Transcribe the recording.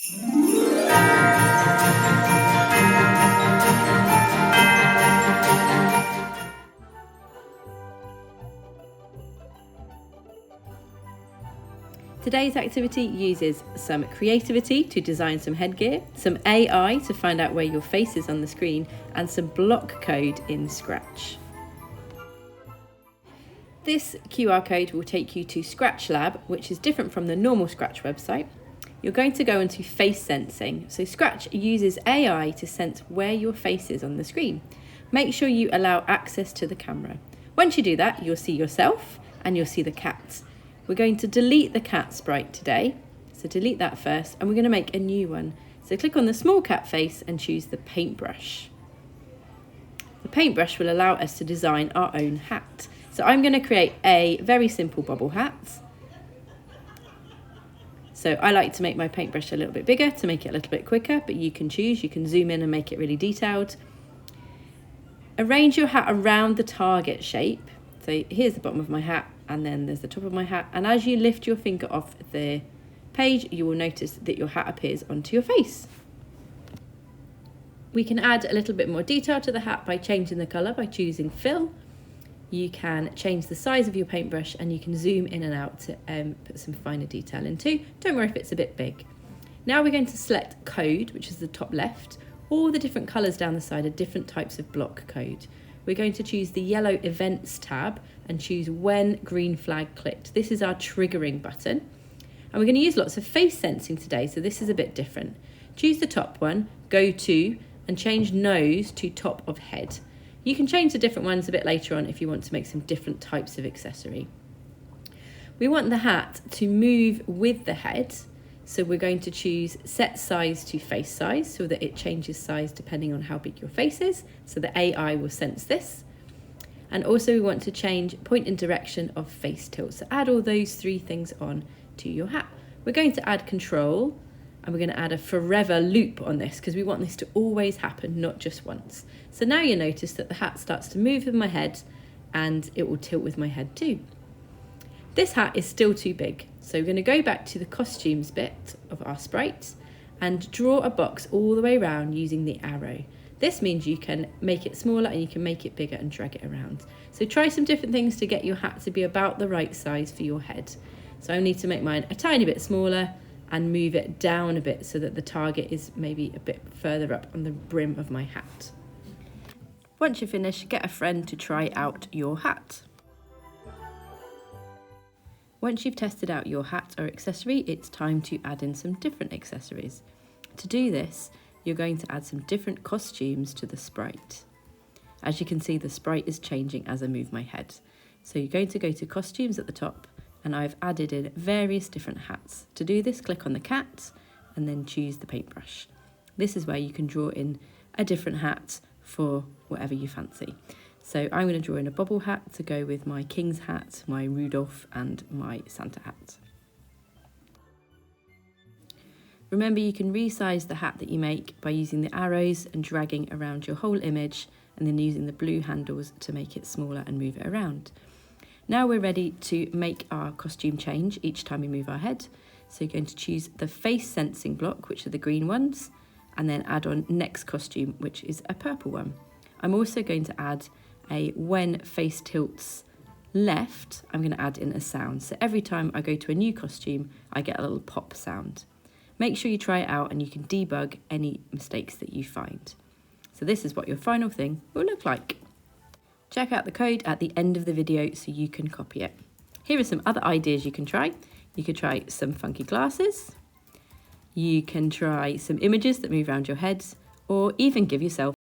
Today's activity uses some creativity to design some headgear, some AI to find out where your face is on the screen, and some block code in Scratch. This QR code will take you to Scratch Lab, which is different from the normal Scratch website. You're going to go into face sensing. So Scratch uses AI to sense where your face is on the screen. Make sure you allow access to the camera. Once you do that, you'll see yourself and you'll see the cat. We're going to delete the cat sprite today. So delete that first, and we're going to make a new one. So click on the small cat face and choose the paintbrush. The paintbrush will allow us to design our own hat. So I'm going to create a very simple bobble hat. So I like to make my paintbrush a little bit bigger to make it a little bit quicker, but you can choose, you can zoom in and make it really detailed. Arrange your hat around the target shape. So here's the bottom of my hat, and then there's the top of my hat. And as you lift your finger off the page, you will notice that your hat appears onto your face. We can add a little bit more detail to the hat by changing the colour by choosing fill. You can change the size of your paintbrush, and you can zoom in and out to put some finer detail in too. Don't worry if it's a bit big. Now we're going to select code, which is the top left. All the different colours down the side are different types of block code. We're going to choose the yellow events tab and choose when green flag clicked. This is our triggering button. And we're going to use lots of face sensing today, so this is a bit different. Choose the top one, go to, and change nose to top of head. You can change the different ones a bit later on if you want to make some different types of accessory. We want the hat to move with the head, so we're going to choose set size to face size so that it changes size depending on how big your face is, so the AI will sense this. And also we want to change point and direction of face tilt, so add all those three things on to your hat. We're going to add control, and we're going to add a forever loop on this because we want this to always happen, not just once. So now you notice that the hat starts to move with my head, and it will tilt with my head too. This hat is still too big, so we're going to go back to the costumes bit of our sprite and draw a box all the way around using the arrow. This means you can make it smaller and you can make it bigger and drag it around. So try some different things to get your hat to be about the right size for your head. So I need to make mine a tiny bit smaller and move it down a bit so that the target is maybe a bit further up on the brim of my hat. Once you're finished, get a friend to try out your hat. Once you've tested out your hat or accessory, it's time to add in some different accessories. To do this, you're going to add some different costumes to the sprite. As you can see, the sprite is changing as I move my head. So you're going to go to costumes at the top, and I've added in various different hats. To do this, click on the cat and then choose the paintbrush. This is where you can draw in a different hat for whatever you fancy. So I'm going to draw in a bobble hat to go with my King's hat, my Rudolph and my Santa hat. Remember, you can resize the hat that you make by using the arrows and dragging around your whole image, and then using the blue handles to make it smaller and move it around. Now we're ready to make our costume change each time we move our head. So you're going to choose the face sensing block, which are the green ones, and then add on next costume, which is a purple one. I'm also going to add a when face tilts left, I'm going to add in a sound. So every time I go to a new costume, I get a little pop sound. Make sure you try it out and you can debug any mistakes that you find. So this is what your final thing will look like. Check out the code at the end of the video so you can copy it. Here are some other ideas you can try. You could try some funky glasses. You can try some images that move around your head, or even give yourself